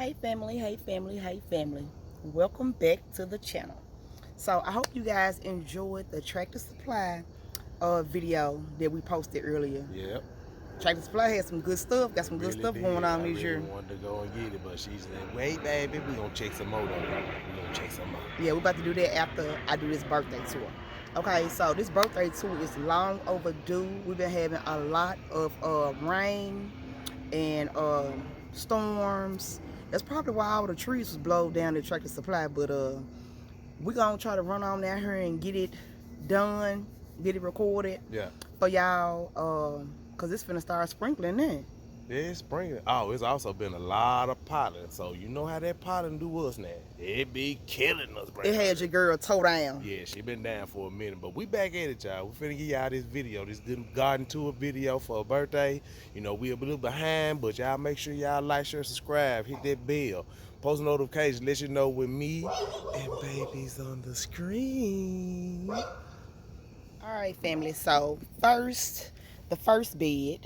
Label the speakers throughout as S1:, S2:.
S1: Hey family, hey family, hey family. Welcome back to the channel. So I hope you guys enjoyed the Tractor Supply video that we posted earlier.
S2: Yep.
S1: Tractor Supply had some good stuff, got some good
S2: Really
S1: stuff going
S2: did.
S1: on
S2: I
S1: this
S2: really
S1: year.
S2: wanted to go and get it, but she said, wait, baby, we're going to check some more though. We're going to check some more.
S1: Yeah, we're about to do that after I do this birthday tour. Okay, so this birthday tour is long overdue. We've been having a lot of rain and storms. That's probably why all the trees was blown down at Tractor Supply, but we're gonna try to run on down here and get it done, get it recorded
S2: Yeah.
S1: for y'all, cause it's finna start sprinkling then.
S2: Yeah, it's spring. Oh, it's also been a lot of pollen. So you know how that pollen do us now. It be killing us, bro.
S1: It had your girl toe down.
S2: Yeah, she been down for a minute, but we back at it, y'all. We finna give y'all this video, this garden tour video for a birthday. You know, we a little behind, but y'all make sure y'all like, share, subscribe, hit that bell, post notifications, let you know when me and baby's on the screen.
S1: All right, family. So the first bed.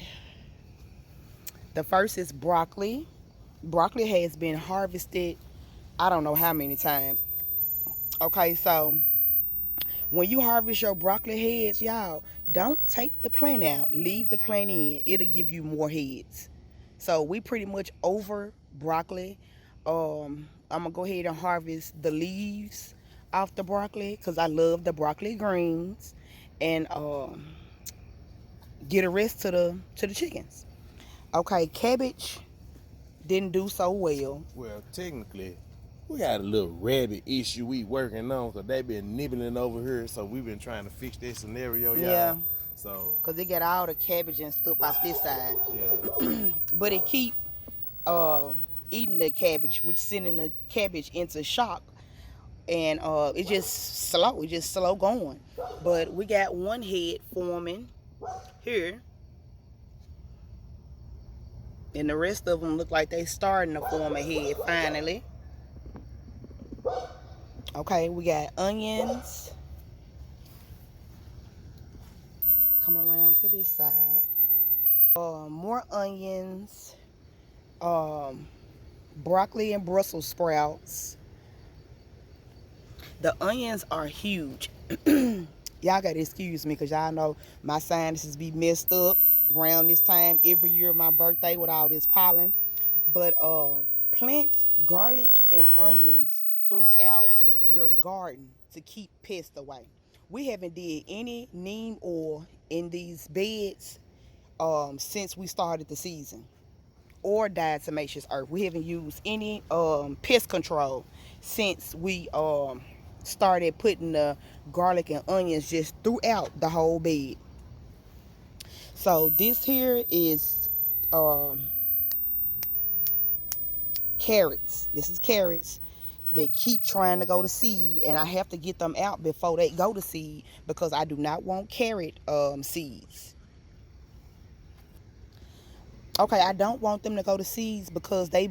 S1: The first is broccoli. Broccoli has been harvested, I don't know how many times. Okay, so when you harvest your broccoli heads, y'all, don't take the plant out. Leave the plant in. It'll give you more heads. So we pretty much over broccoli. I'm gonna go ahead and harvest the leaves off the broccoli because I love the broccoli greens, and get a rest to the chickens. Okay, cabbage didn't do so well.
S2: Well, technically, we got a little rabbit issue we working on because they been nibbling over here, so we've been trying to fix that scenario, y'all.
S1: Yeah,
S2: So,
S1: because they got all the cabbage and stuff out this side.
S2: yeah.
S1: But it keep uh, eating the cabbage, which sending the cabbage into shock, and it's just slow going. But we got one head forming here, and the rest of them look like they starting to form a head finally. Okay, we got onions. Come around to this side. More onions. Broccoli and Brussels sprouts. The onions are huge. Y'all gotta excuse me because y'all know my sinuses be messed up around this time every year of my birthday with all this pollen. But plant garlic and onions throughout your garden to keep pests away. We haven't did any neem oil in these beds since we started the season, or diatomaceous earth. We haven't used any pest control since we started putting the garlic and onions just throughout the whole bed. So this here is carrots. This is carrots. They keep trying to go to seed, and I have to get them out before they go to seed because I do not want carrot seeds. Okay, I don't want them to go to seeds because they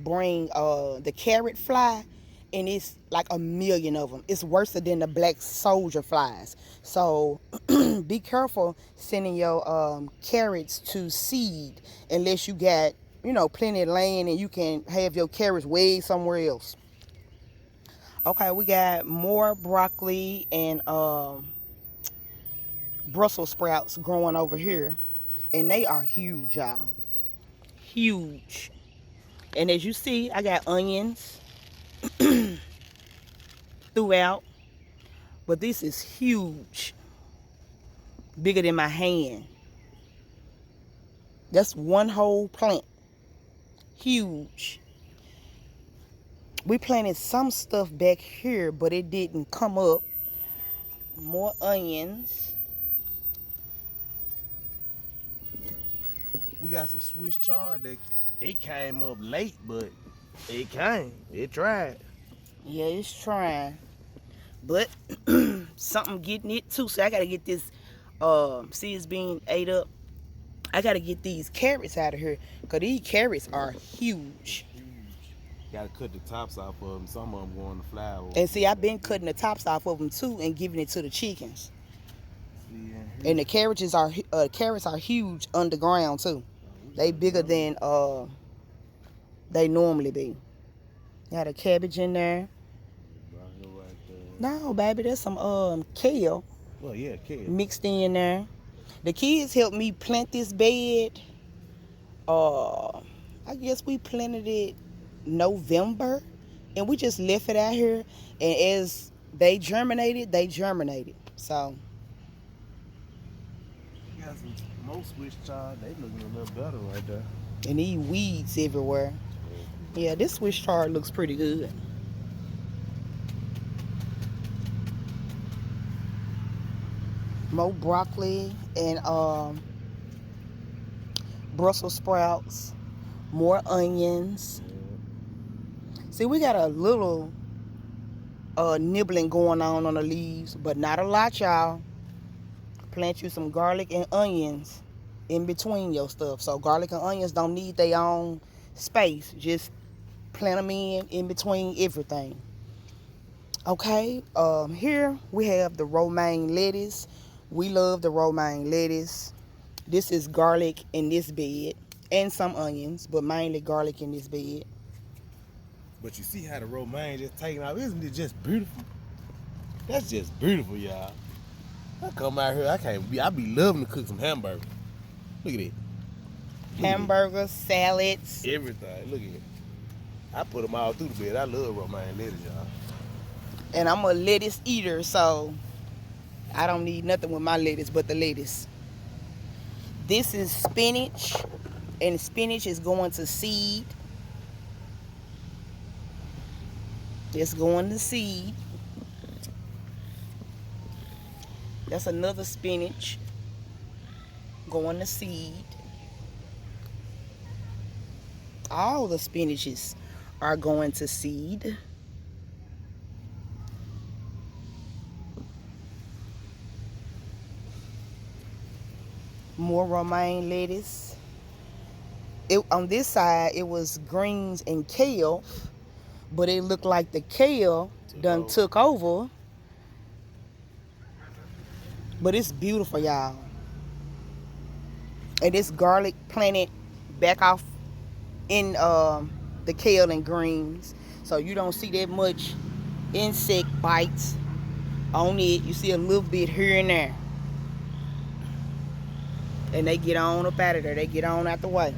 S1: bring the carrot fly, and it's like a million of them. It's worse than the black soldier flies. So be careful sending your carrots to seed unless you got, plenty of land and you can have your carrots way somewhere else. Okay, we got more broccoli and Brussels sprouts growing over here, and they are huge, y'all. Huge. And as you see, I got onions throughout, but this is huge, bigger than my hand. That's one whole plant, huge. We planted some stuff back here, but it didn't come up. More onions.
S2: We got some Swiss chard that it came up late, but it came. It tried.
S1: Yeah, it's trying, but something getting it too. So I gotta get this. See, it's being ate up. I gotta get these carrots out of here because these carrots are huge.
S2: Gotta cut the tops off of them. Some of them going to fly over.
S1: And see, I've been cutting the tops off of them too and giving it to the chickens. And the carrots are huge underground too. They bigger than they normally be. Got a cabbage in there.
S2: Right there.
S1: No, baby, there's some kale.
S2: Well, yeah, kale.
S1: Mixed in there. The kids helped me plant this bed. I guess we planted it November, and we just left it out here. And as they germinated, So
S2: You got some more Swiss chard. They looking a little better right there.
S1: and these weeds everywhere. Yeah, this Swiss chard looks pretty good. More broccoli and Brussels sprouts, more onions. See, we got a little nibbling going on the leaves, but not a lot, y'all. Plant you some garlic and onions in between your stuff. So garlic and onions don't need their own space. Just plant them in between everything. Okay, here we have the romaine lettuce. We love the romaine lettuce. This is garlic in this bed and some onions, but mainly garlic in this bed.
S2: But you see how the romaine just taking off? Isn't it just beautiful? That's just beautiful, y'all. I come out here, I be loving to cook some hamburgers. Look at it.
S1: Hamburgers, salads.
S2: Everything. Look at it. I put them all through the bed. I love romaine lettuce, y'all.
S1: And I'm a lettuce eater, so I don't need nothing with my lettuce but the lettuce. This is spinach, and spinach is going to seed. It's going to seed. That's another spinach going to seed. All the spinaches are going to seed. More romaine lettuce. On this side, it was greens and kale, but it looked like the kale took over. But it's beautiful, y'all. And this garlic planted back off in the kale and greens, so you don't see that much insect bites on it. You see a little bit here and there, and they get on up out of there. They get on out the way.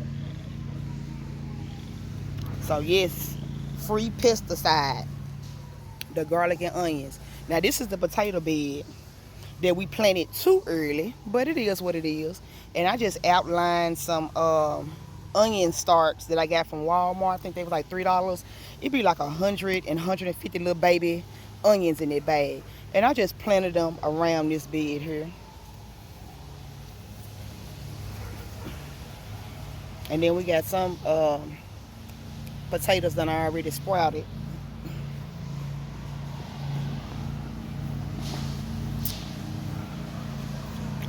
S1: So yes, free pesticide, the garlic and onions. Now this is the potato bed that we planted too early, but it is what it is. And I just outlined some onion stalks that I got from Walmart. I think they were like $3. It'd be like 100 and 150 little baby onions in that bag. And I just planted them around this bed here. And then we got some potatoes that are already sprouted.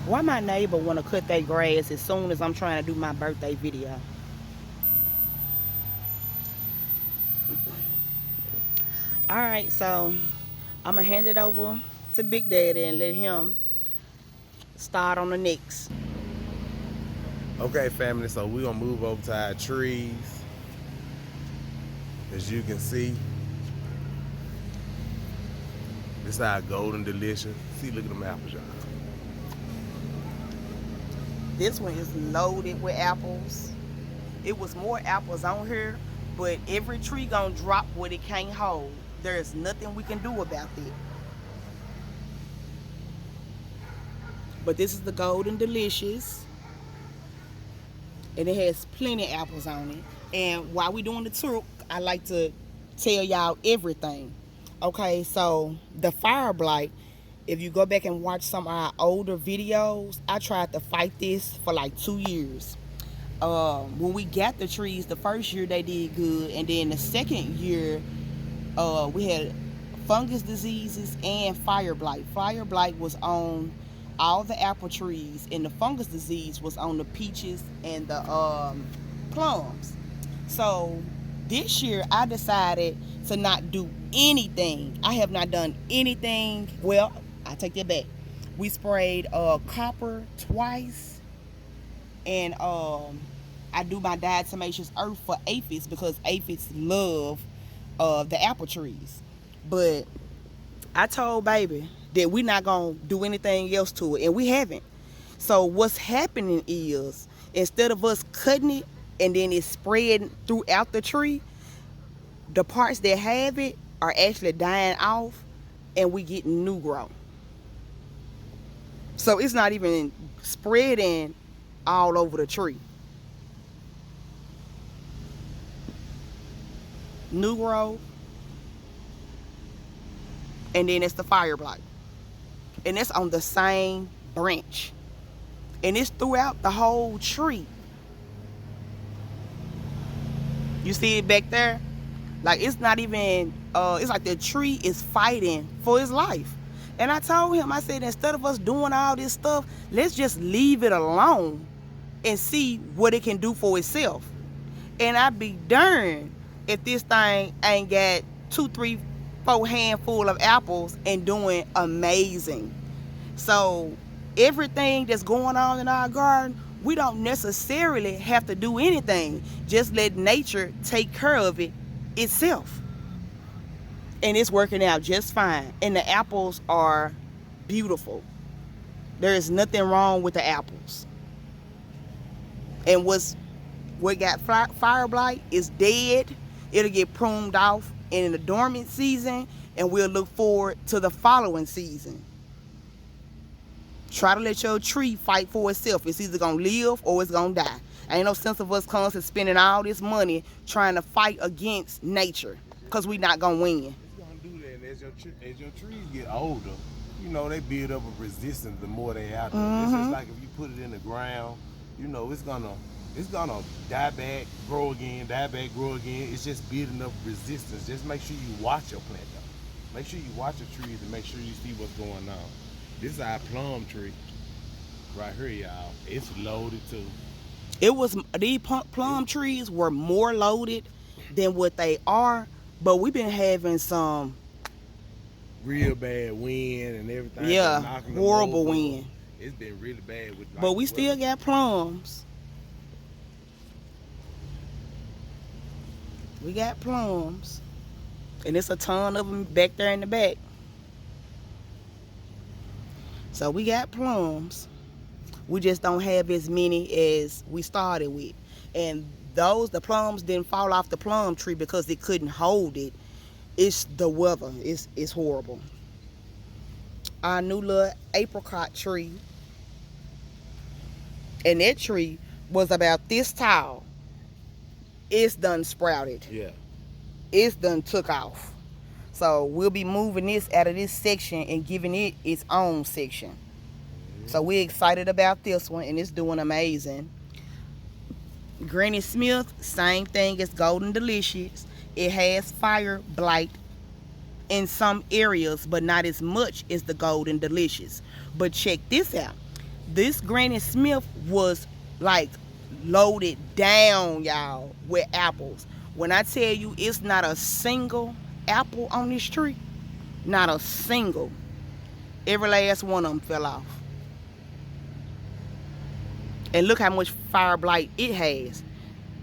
S1: Why my neighbor want to cut their grass as soon as I'm trying to do my birthday video? Alright, so I'm going to hand it over to Big Daddy and let him start on the next.
S2: Okay, family, so we're going to move over to our trees. As you can see, this is our golden delicious. See, look at them apples, y'all.
S1: This one is loaded with apples. It was more apples on here, but every tree gonna drop what it can't hold. There's nothing we can do about that. But this is the golden delicious, and it has plenty of apples on it. And while we doing the tour, I like to tell y'all everything. Okay, so the fire blight, if you go back and watch some of our older videos, I tried to fight this for like 2 years. When we got the trees, the first year they did good, and then the second year we had fungus diseases and fire blight. Fire blight was on all the apple trees, and the fungus disease was on the peaches and the plums. So this year I decided to not do anything. I have not done anything. Well, I take that back. We sprayed copper twice, and I I do my diatomaceous earth for aphids because aphids love the apple trees. But I told baby that we're not gonna do anything else to it, and we haven't. So what's happening is, instead of us cutting it and then it's spreading throughout the tree, the parts that have it are actually dying off, and we getting new growth. So it's not even spreading all over the tree. New growth, and then it's the fire blight. And it's on the same branch. And it's throughout the whole tree. You see it back there? Like, it's not even, it's like the tree is fighting for its life. And I told him, I said, instead of us doing all this stuff, let's just leave it alone and see what it can do for itself. And I'd be darned if this thing ain't got 2, 3, 4 handful of apples and doing amazing. So everything that's going on in our garden, we don't necessarily have to do anything. Just let nature take care of it itself. And it's working out just fine. And the apples are beautiful. There is nothing wrong with the apples. And what got fire blight is dead. It'll get pruned off in the dormant season, and we'll look forward to the following season. Try to let your tree fight for itself. It's either gonna live or it's gonna die. Ain't no sense of us constantly spending all this money trying to fight against nature, because we not gonna win.
S2: It's gonna do that, and as your trees get older, you know, they build up a resistance the more they out there. It's just like if you put it in the ground, you know, it's gonna die back, grow again, die back, grow again. It's just building up resistance. Just make sure you watch your plant though. Make sure you watch your trees and make sure you see what's going on. This is our plum tree right here, y'all. It's loaded too.
S1: These plum trees were more loaded than what they are, but we've been having some
S2: real bad wind and everything.
S1: Yeah, horrible wind.
S2: It's been really bad with.
S1: But we still got plums. We got plums, and it's a ton of them back there in the back. So we got plums. We just don't have as many as we started with. And the plums didn't fall off the plum tree because it couldn't hold it. It's the weather. It's horrible. Our new little apricot tree. And that tree was about this tall. It's done sprouted.
S2: Yeah.
S1: It's done took off. So we'll be moving this out of this section and giving it its own section. So we're excited about this one, and it's doing amazing. Granny Smith, same thing as Golden Delicious. It has fire blight in some areas, but not as much as the Golden Delicious. But check this out. This Granny Smith was like loaded down, y'all, with apples. When I tell you it's not a single apple on this tree, not a single. Every last one of them fell off. And look how much fire blight it has.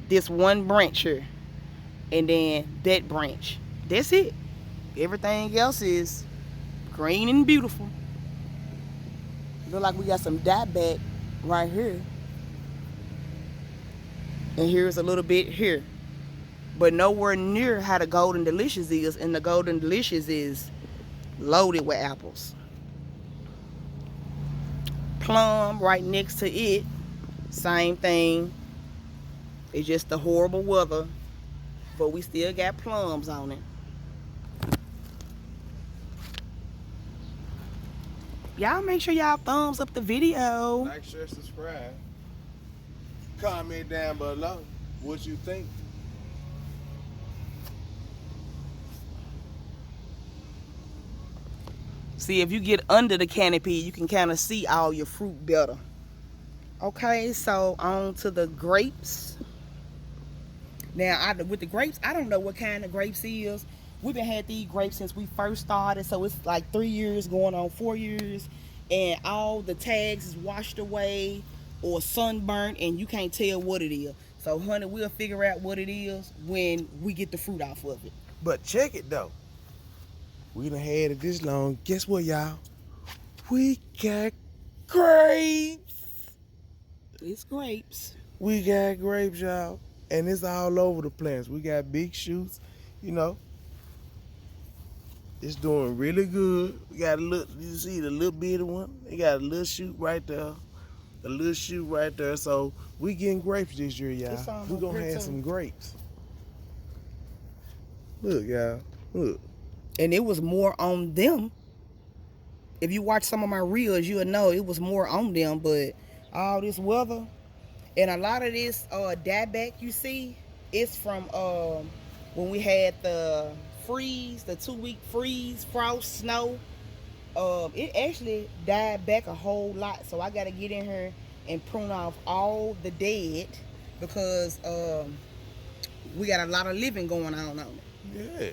S1: This one branch here, and then that branch. That's it. Everything else is green and beautiful. Look like we got some dieback right here. And here's a little bit here. But nowhere near how the Golden Delicious is, and the Golden Delicious is loaded with apples. Plum right next to it, same thing. It's just the horrible weather, but we still got plums on it. Y'all make sure y'all thumbs up the video.
S2: Like, share, subscribe. Comment down below what you think.
S1: See, if you get under the canopy, you can kind of see all your fruit better. Okay, so on to the grapes. Now, with the grapes, I don't know what kind of grapes is. We've been had these grapes since we first started, so it's like 3 years going on 4 years, and all the tags is washed away or sunburnt, and you can't tell what it is. So, honey, we'll figure out what it is when we get the fruit off of it.
S2: But check it though. We done had it this long. Guess what, y'all? We got grapes.
S1: It's grapes.
S2: We got grapes, y'all. And it's all over the plants. We got big shoots, you know. It's doing really good. We got a little, you see the little bitty one? They got a little shoot right there. A little shoot right there. So we getting grapes this year, y'all. We gonna have some grapes. Look, y'all. Look.
S1: And it was more on them. If you watch some of my reels, you'll know it was more on them. But all this weather and a lot of this dieback you see, it's from when we had the freeze, the 2-week freeze, frost, snow. It actually died back a whole lot. So I got to get in here and prune off all the dead because we got a lot of living going on it.
S2: Yeah.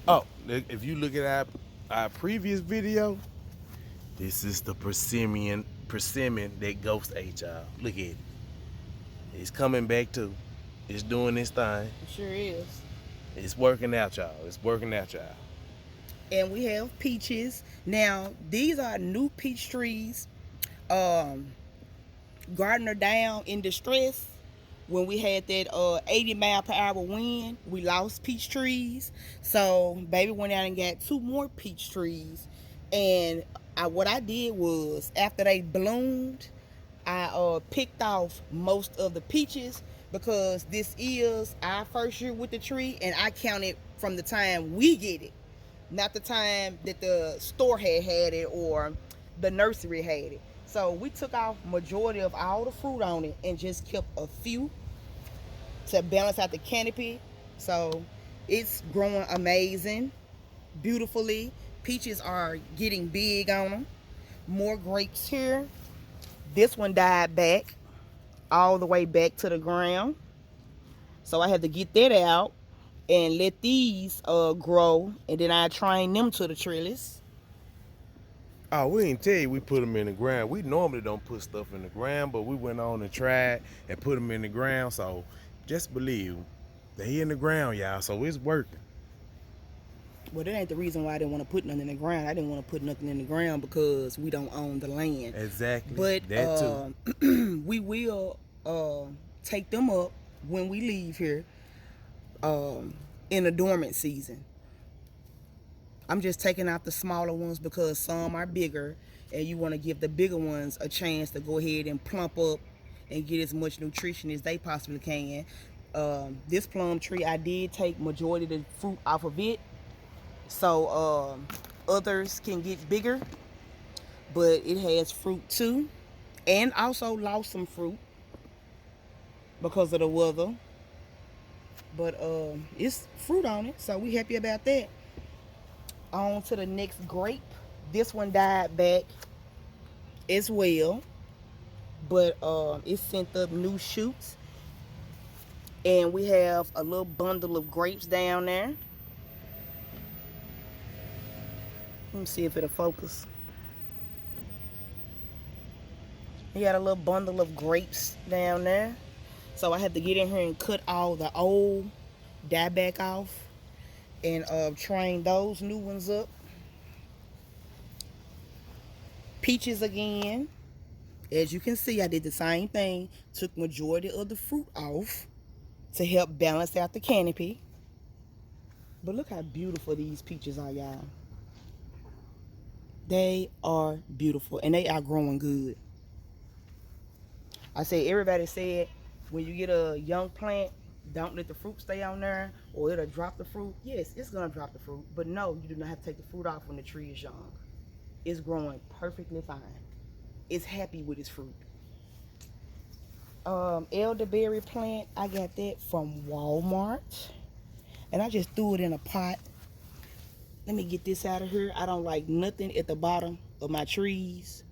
S2: Oh, if you look at our previous video, this is the persimmon that Ghost ate, y'all. Look at it. It's coming back too. It's doing its thing.
S1: It sure is.
S2: It's working out, y'all. It's working out, y'all.
S1: And we have peaches. Now, these are new peach trees. Gardner down in distress. When we had that 80 mile per hour wind, we lost peach trees. So, baby went out and got 2 more peach trees. And what I did was, after they bloomed, I picked off most of the peaches because this is our first year with the tree, and I counted from the time we get it, not the time that the store had it or the nursery had it. So we took off majority of all the fruit on it and just kept a few to balance out the canopy. So it's growing amazing, beautifully. Peaches are getting big on them. More grapes here. This one died back all the way back to the ground. So I had to get that out and let these grow, and then I train them to the trellis.
S2: Oh, we didn't tell you we put them in the ground. We normally don't put stuff in the ground, but we went on and tried and put them in the ground. So just believe they in the ground, y'all. So it's working.
S1: Well, that ain't the reason why I didn't want to put nothing in the ground. I didn't want to put nothing in the ground because we don't own the land.
S2: Exactly.
S1: But
S2: that too.
S1: we will take them up when we leave here in the dormant season. I'm just taking out the smaller ones because some are bigger, and you want to give the bigger ones a chance to go ahead and plump up and get as much nutrition as they possibly can. This plum tree, I did take majority of the fruit off of it, so others can get bigger, but it has fruit too, and also lost some fruit because of the weather. But it's fruit on it, so we happy about that. On to the next grape. This one died back as well, but it sent up new shoots, and we have a little bundle of grapes down there. Let me see if it'll focus. We got a little bundle of grapes down there, so I had to get in here and cut all the old dieback off and train those new ones up. Peaches again. As you can see, I did the same thing. Took majority of the fruit off to help balance out the canopy. But look how beautiful these peaches are, y'all. They are beautiful, and they are growing good. I say everybody said when you get a young plant, don't let the fruit stay on there or it'll drop the fruit. Yes, it's gonna drop the fruit, but no, you do not have to take the fruit off when the tree is young. It's growing perfectly fine. It's happy with its fruit. Elderberry plant, I got that from Walmart, and I just threw it in a pot. Let me get this out of here. I don't like nothing at the bottom of my trees.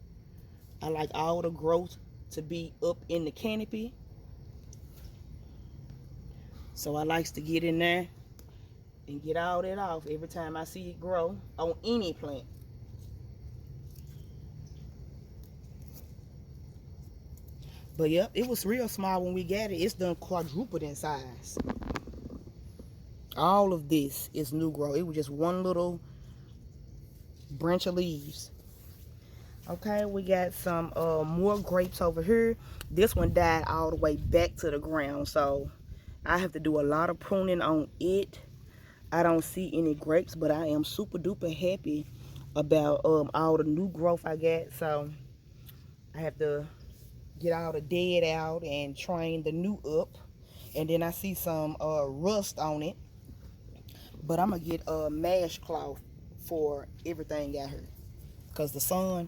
S1: I like all the growth to be up in the canopy. So I likes to get in there and get all that off every time I see it grow on any plant. But yep, it was real small when we got it. It's done quadrupled in size. All of this is new growth. It was just one little branch of leaves. Okay, we got some more grapes over here. This one died all the way back to the ground, so I have to do a lot of pruning on it. I don't see any grapes, but I am super duper happy about all the new growth I got. So I have to get all the dead out and train the new up. And then I see some rust on it, but I'm gonna get a mash cloth for everything out here because the sun.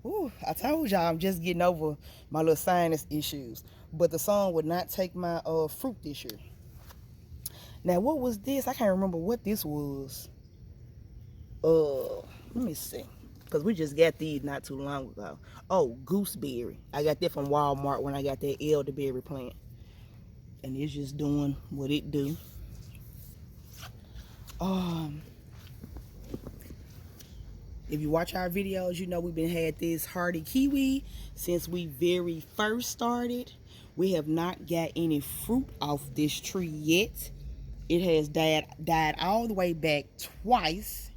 S1: Ooh, I told y'all I'm just getting over my little sinus issues, but the sun would not take my fruit this year. Now what was this? I can't remember what this was. Let me see, because we just got these not too long ago. Oh, gooseberry. I got that from Walmart when I got that elderberry plant, and it's just doing what it do. Um, if you watch our videos, you know we've been had this hardy kiwi since we very first started. We have not got any fruit off this tree yet. It has died all the way back twice.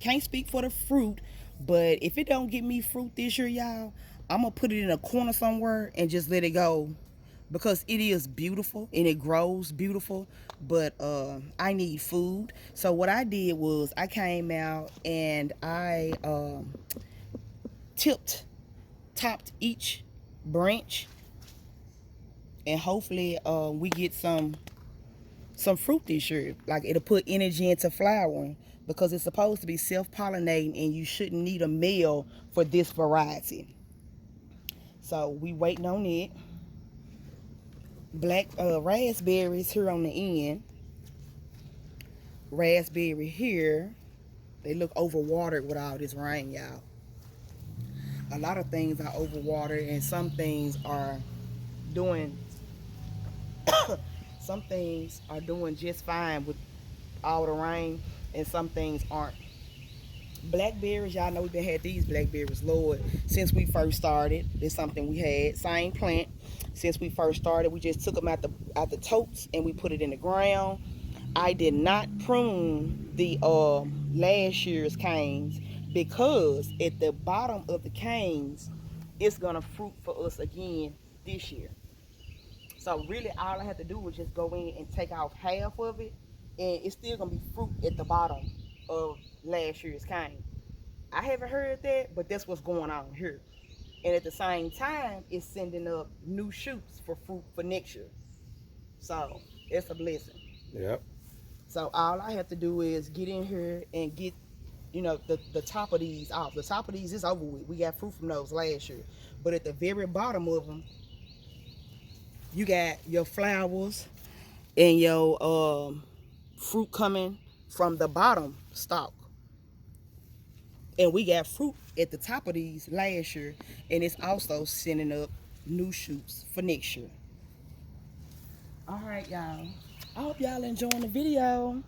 S1: Can't speak for the fruit, but if it don't give me fruit this year, y'all, I'm gonna put it in a corner somewhere and just let it go, because it is beautiful and it grows beautiful, but I need food. So what I did was I came out and I topped each branch, and hopefully we get some fruit this year. Like, it'll put energy into flowering, because it's supposed to be self-pollinating and you shouldn't need a male for this variety. So we waiting on it. Black raspberries here on the end. Raspberry here. They look overwatered with all this rain, y'all. A lot of things are overwatered, and some things are doing some things are doing just fine with all the rain, and some things aren't. Blackberries, y'all know we've been had these blackberries, Lord, since we first started. It's something we had, same plant since we first started. We just took them out the totes and we put it in the ground. I did not prune the last year's canes, because at the bottom of the canes it's gonna fruit for us again this year. So really all I have to do was just go in and take off half of it, and it's still gonna be fruit at the bottom of last year's cane. I haven't heard that, but that's what's going on here. And at the same time, it's sending up new shoots for fruit for next year. So it's a blessing.
S2: Yep.
S1: So all I have to do is get in here and get, the top of these off. The top of these is over with. We got fruit from those last year. But at the very bottom of them, you got your flowers and your fruit coming from the bottom stalk. And we got fruit at the top of these last year, and it's also sending up new shoots for next year. All right, y'all. I hope y'all enjoying the video.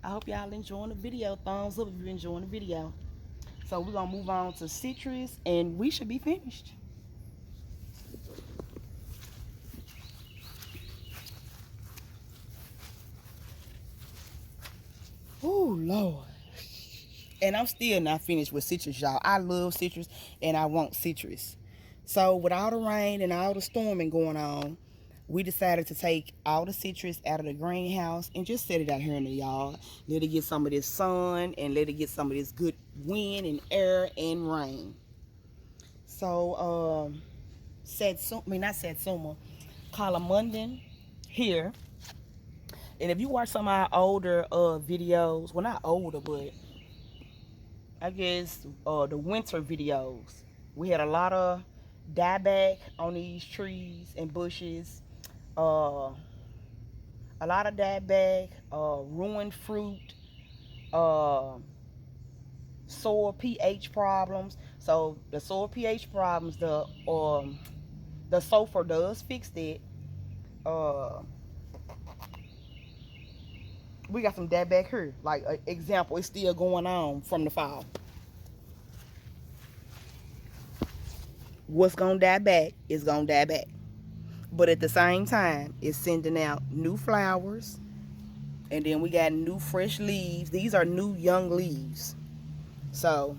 S1: Thumbs up if you're enjoying the video. So we're gonna move on to citrus, and we should be finished. Oh Lord. And I'm still not finished with citrus, y'all. I love citrus and I want citrus. So with all the rain and all the storming going on, we decided to take all the citrus out of the greenhouse and just set it out here in the yard. Let it get some of this sun and let it get some of this good wind and air and rain. So not Satsuma, Calamundan here. And if you watch some of our older videos, well, not older, but I guess the winter videos, we had a lot of dieback on these trees and bushes. A lot of dieback, ruined fruit, uh, soil pH problems. So the soil pH problems, the sulfur does fix that. Uh, we got some dieback here. Like example, it's still going on from the fall. what's gonna die back is gonna die back. But at the same time, it's sending out new flowers, and then we got new fresh leaves. These are new young leaves. So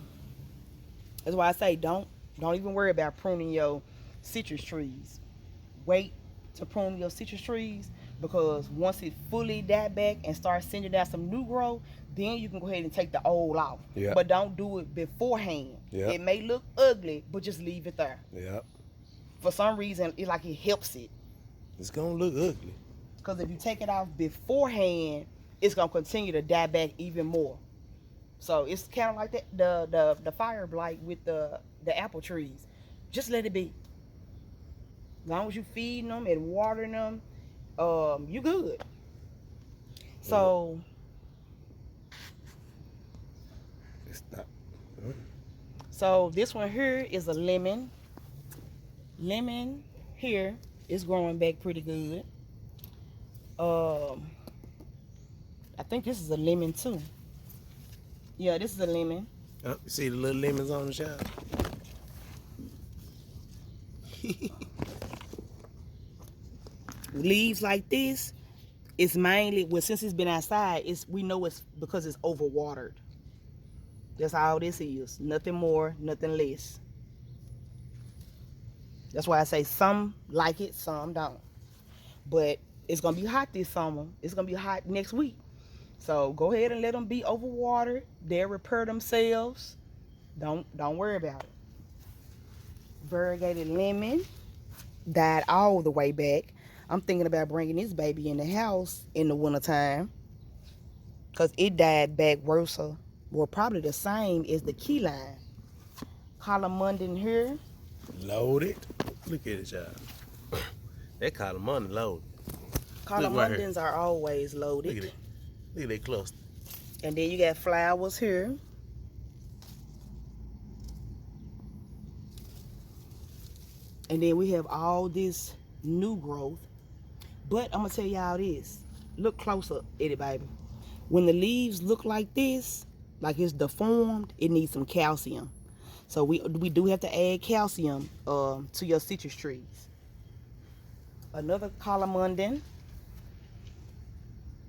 S1: that's why I say don't even worry about pruning your citrus trees. Wait to prune your citrus trees, because once it fully die back and starts sending out some new growth, then you can go ahead and take the old off.
S2: Yeah.
S1: But don't do it beforehand.
S2: Yeah.
S1: It may look ugly, but just leave it there.
S2: Yeah.
S1: For some reason, it helps it.
S2: It's gonna look ugly.
S1: Because if you take it off beforehand, it's gonna continue to die back even more. So it's kind of like the fire blight with the apple trees. Just let it be. As long as you feeding them and watering them, you good. So
S2: It's not.
S1: so this one here is a lemon. Lemon here is growing back pretty good. I think this is a lemon too. Yeah, this is a lemon.
S2: You see the little lemons on the shelf?
S1: Leaves like this, it's mainly, well, since it's been outside, we know it's because it's overwatered. That's all this is. Nothing more, nothing less. That's why I say some like it, some don't. But it's gonna be hot this summer. It's gonna be hot next week. So go ahead and let them be overwatered. They'll repair themselves. Don't worry about it. Variegated lemon died all the way back. I'm thinking about bringing this baby in the house in the wintertime, because it died back worse. Well, probably the same as the key lime. Calamundin here.
S2: Loaded. Look at it, y'all. That calamundin loaded.
S1: Calamundins are always loaded.
S2: Look at it. Look at that cluster.
S1: And then you got flowers here. And then we have all this new growth. But I'm going to tell y'all this. Look closer at it, baby. When the leaves look like this, like it's deformed, it needs some calcium. So we do have to add calcium to your citrus trees. Another calamundin.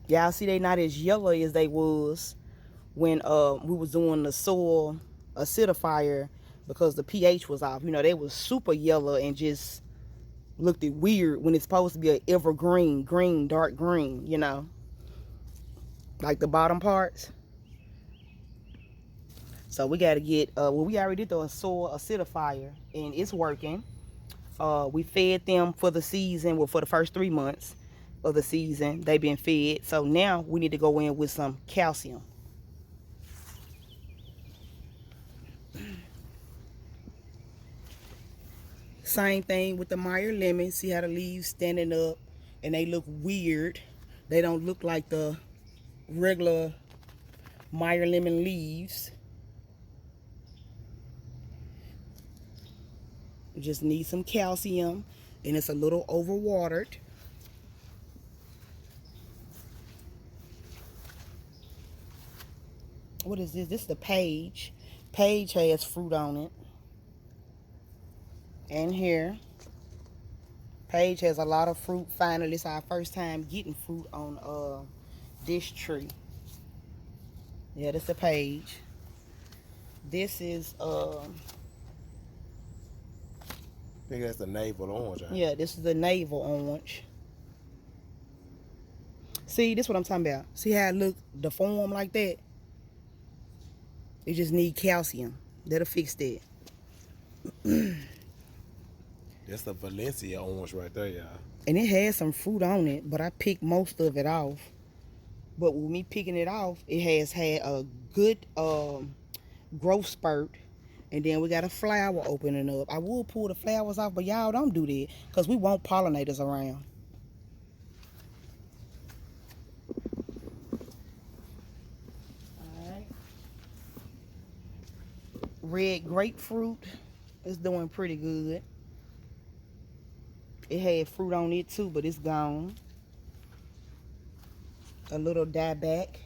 S1: Y'all see they not as yellow as they was when we was doing the soil acidifier, because the pH was off. You know, they was super yellow and just looked it weird when it's supposed to be an evergreen, green, dark green, you know. Like the bottom parts. So we got to get, well, we already did the soil acidifier and it's working. We fed them for the season, well, for the first 3 months of the season. They've been fed. So now we need to go in with some calcium. Same thing with the Meyer lemon. See how the leaves standing up and they look weird. They don't look like the regular Meyer lemon leaves. You just need some calcium, and it's a little overwatered. What is this? This is the page. Page has fruit on it. And here, Paige has a lot of fruit. Finally, it's our first time getting fruit on this tree. Yeah, this is a Paige. This is
S2: I think that's the navel orange. Right?
S1: Yeah, this is the navel orange. See, this is what I'm talking about. See how it look deformed like that? It just need calcium. That'll fix that.
S2: That's the Valencia orange right there, y'all.
S1: And it has some fruit on it, but I picked most of it off. But with me picking it off, it has had a good growth spurt. And then we got a flower opening up. I will pull the flowers off, but y'all don't do that, because we want pollinators around. Alright. Red grapefruit is doing pretty good. It had fruit on it too, but it's gone. A little dieback.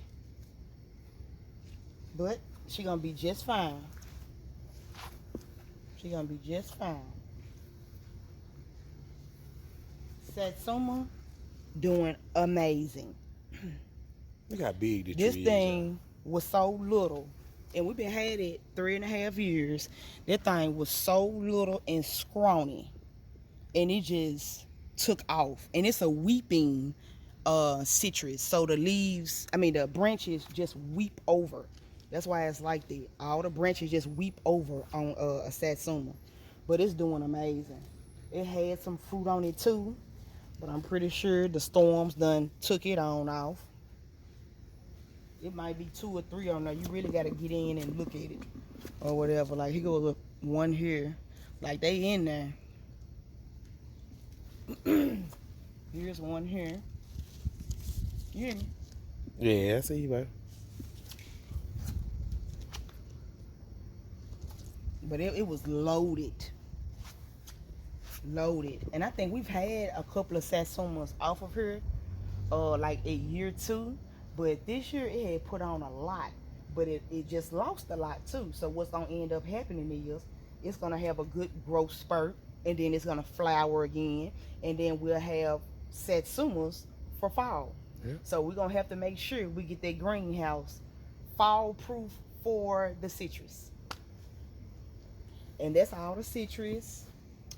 S1: But she gonna be just fine. She gonna be just fine. Satsuma doing amazing.
S2: Look how big the
S1: This
S2: tree is,
S1: thing was so little, and we've been had it 3.5 years. That thing was so little and scrawny, and it just took off. And it's a weeping citrus, so the leaves, I mean the branches just weep over. That's why it's like that. All the branches just weep over on a satsuma, but it's doing amazing. It had some fruit on it too, but I'm pretty sure the storms done took it on off. It might be 2 or 3 on there. You really got to get in and look at it or whatever. Like, he goes up one here. Like, they in there. Here's one here. You hear me?
S2: Yeah, I see you, baby.
S1: But it was loaded. Loaded. And I think we've had a couple of satsumas off of here, like a year or two. But this year it had put on a lot. But it just lost a lot too. So what's going to end up happening is it's going to have a good growth spurt. And then it's going to flower again. And then we'll have satsumas for fall.
S2: Yeah.
S1: So we're going to have to make sure we get that greenhouse fall proof for the citrus. And that's all the citrus.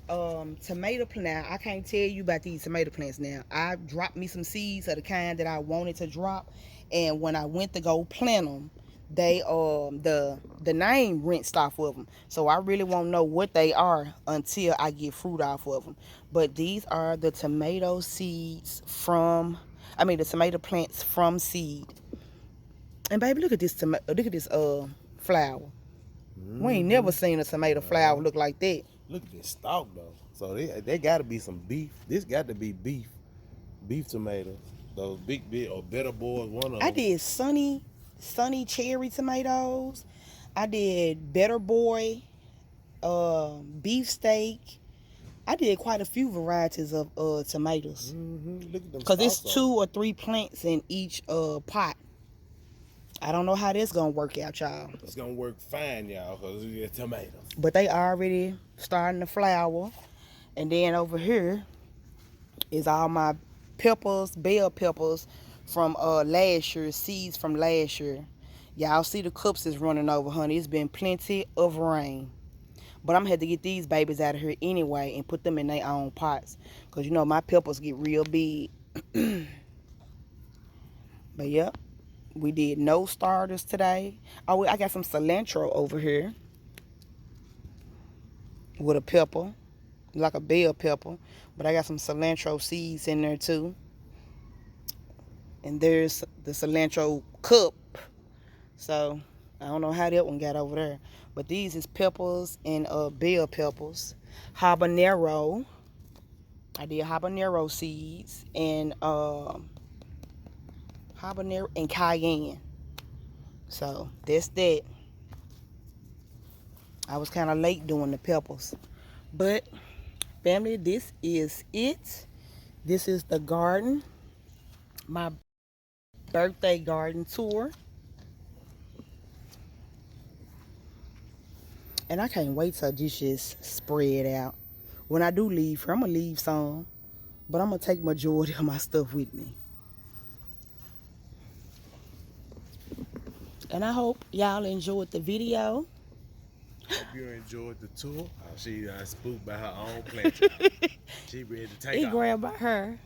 S1: Tomato plant. I can't tell you about these tomato plants now. I dropped me some seeds of the kind that I wanted to drop, and when I went to go plant them, they the name rinsed off of them. So I really won't know what they are until I get fruit off of them. But these are the tomato seeds from, I mean the tomato plants from seed. And baby, look at this look at this flower. We ain't never seen a tomato flower look like that.
S2: Look at this stalk though. So they got to be some beef. This got to be beef tomatoes. Those big or better boys. One of them.
S1: I did sunny cherry tomatoes. I did better boy, beefsteak. I did quite a few varieties of tomatoes.
S2: Look at them.
S1: Cause it's 2 or 3 plants in each pot. I don't know how this gonna work out, y'all.
S2: It's gonna work fine, y'all, cause we get tomatoes.
S1: But they already starting to flower. And then over here is all my peppers, bell peppers from last year, seeds from last year. Y'all see the cups is running over, honey. It's been plenty of rain. But I'm gonna have to get these babies out of here anyway and put them in their own pots. Cause you know my peppers get real big. But yep. We did no starters today. Oh, I got some cilantro over here with a pepper, like a bell pepper. But I got some cilantro seeds in there too. And there's the cilantro cup. So I don't know how that one got over there. But these is peppers and bell peppers. Habanero. I did habanero seeds and habanero and cayenne. So that's that. I was kind of late doing the peppers. But family, this is it. This is the garden. My birthday garden tour. And I can't wait till this just spread out. When I do leave here, I'm going to leave some. But I'm going to take majority of my stuff with me. And I hope y'all enjoyed the video.
S2: Hope you enjoyed the tour. She spooked by her own plant. She ready to take off.
S1: It grabbed by her.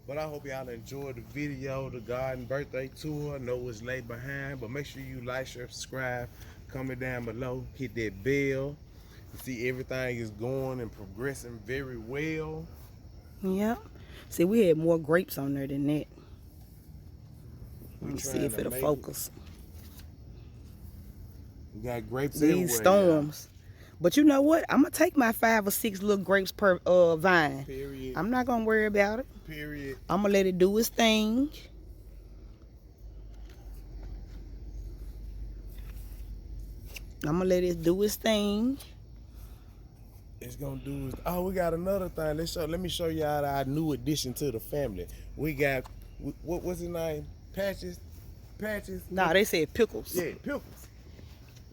S2: But I hope y'all enjoyed the video, the garden birthday tour. I know what's laid behind, but make sure you like, share, subscribe, comment down below, hit that bell. You see everything is going and progressing very well.
S1: Yep. See, we had more grapes on there than that. Let's see if it'll focus.
S2: We got grapes
S1: These
S2: everywhere,
S1: storms. But you know what? I'm going to take my 5 or 6 little grapes per vine.
S2: Period.
S1: I'm not going to worry about it.
S2: Period.
S1: I'm going to let it do its thing. I'm going to let it do its thing.
S2: It's going to do its... Oh, we got another thing. Let me show y'all our new addition to the family. We got... What's his name? Patches?
S1: Nah, they said pickles.
S2: Yeah, pickles.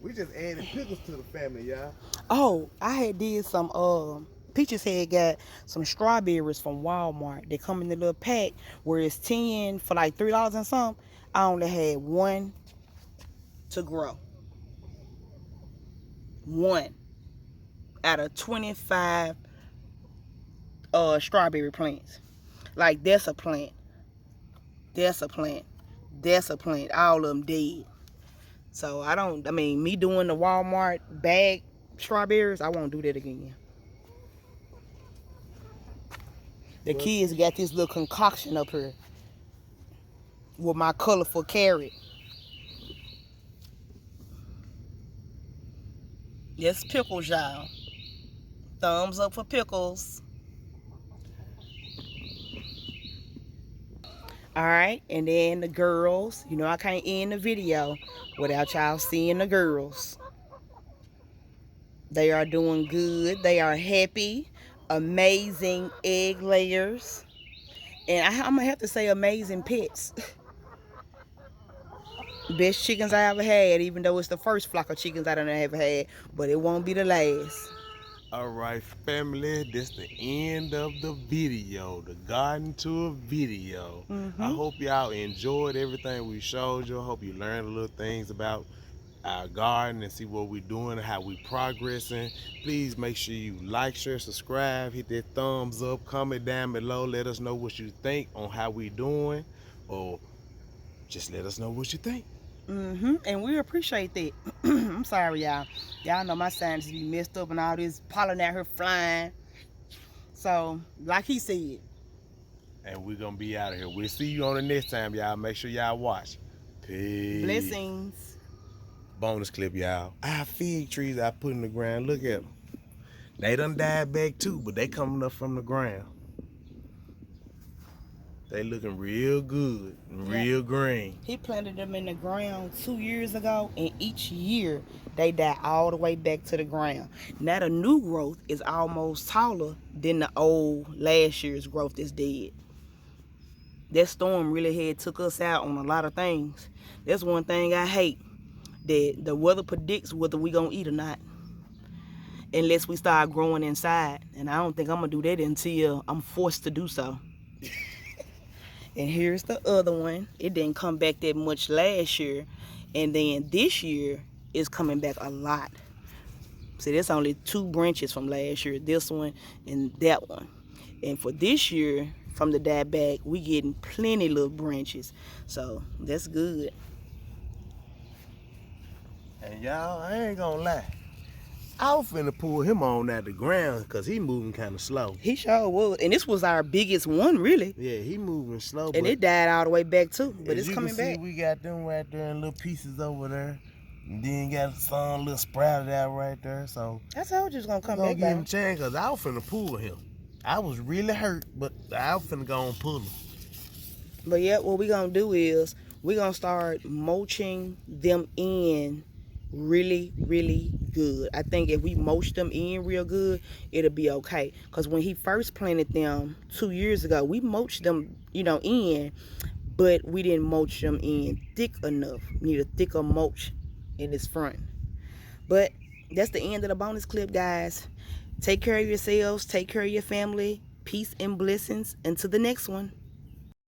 S2: We just added pickles to the family, y'all.
S1: Oh, I had did some Peaches had got some strawberries from Walmart. They come in the little pack where it's 10 for like $3 and something. I only had one to grow. One out of 25 strawberry plants. Like that's a plant. That's a plant. That's a plant. All of them dead. So I mean, me doing the Walmart bag strawberries, I won't do that again. The kids got this little concoction up here with my colorful carrot. Yes, pickles, y'all. Thumbs up for pickles. All right, and then the girls. You know I can't end the video without y'all seeing the girls. They are doing good. They are happy. Amazing egg layers. And I'm going to have to say amazing pets. Best chickens I ever had, even though it's the first flock of chickens I done ever had. But it won't be the last.
S2: All right, family, this the end of the video, the garden tour video. I hope y'all enjoyed everything we showed you. I hope you learned a little things about our garden and see what we're doing and how we progressing. Please make sure you like, share, subscribe, hit that thumbs up, comment down below, let us know what you think on how we doing, or just let us know what you think.
S1: And we appreciate that. I'm sorry, y'all. Y'all know my sinuses be messed up and all this pollen out here flying. So, like he said.
S2: And we're going to be out of here. We'll see you on the next time, y'all. Make sure y'all watch. Peace.
S1: Blessings.
S2: Bonus clip, y'all. Our fig trees I put in the ground, look at them. They done died back too, but they coming up from the ground. They looking real good and real green.
S1: He planted them in the ground 2 years ago, and each year they die all the way back to the ground. Now the new growth is almost taller than the old last year's growth that's dead. That storm really had took us out on a lot of things. That's one thing I hate, that the weather predicts whether we gonna eat or not, unless we start growing inside. And I don't think I'm gonna do that until I'm forced to do so. And here's the other one. It didn't come back that much last year. And then this year, it's coming back a lot. See, there's only 2 branches from last year. This one and that one. And for this year, from the dieback, we getting plenty little branches. So, that's good.
S2: And y'all, I ain't gonna lie. I was finna pull him on out the ground because he moving kind of slow.
S1: He sure was. And this was our biggest one, really.
S2: Yeah, he moving slow.
S1: And it died all the way back, too. But it's coming back.
S2: We got them right there in little pieces over there. And then got some little sprouted out right there. So
S1: I told you it's going to come
S2: back.
S1: back.
S2: Give him a chance because I was finna pull him. I was really hurt, but I was finna go and pull him.
S1: But yeah, what we going to do is we're going to start mulching them in really, really good. I think if we mulch them in real good, it'll be okay. Because when he first planted them 2 years ago, we mulched them, in, but we didn't mulch them in thick enough. We need a thicker mulch in this front. But that's the end of the bonus clip, guys. Take care of yourselves. Take care of your family. Peace and blessings. Until the next one.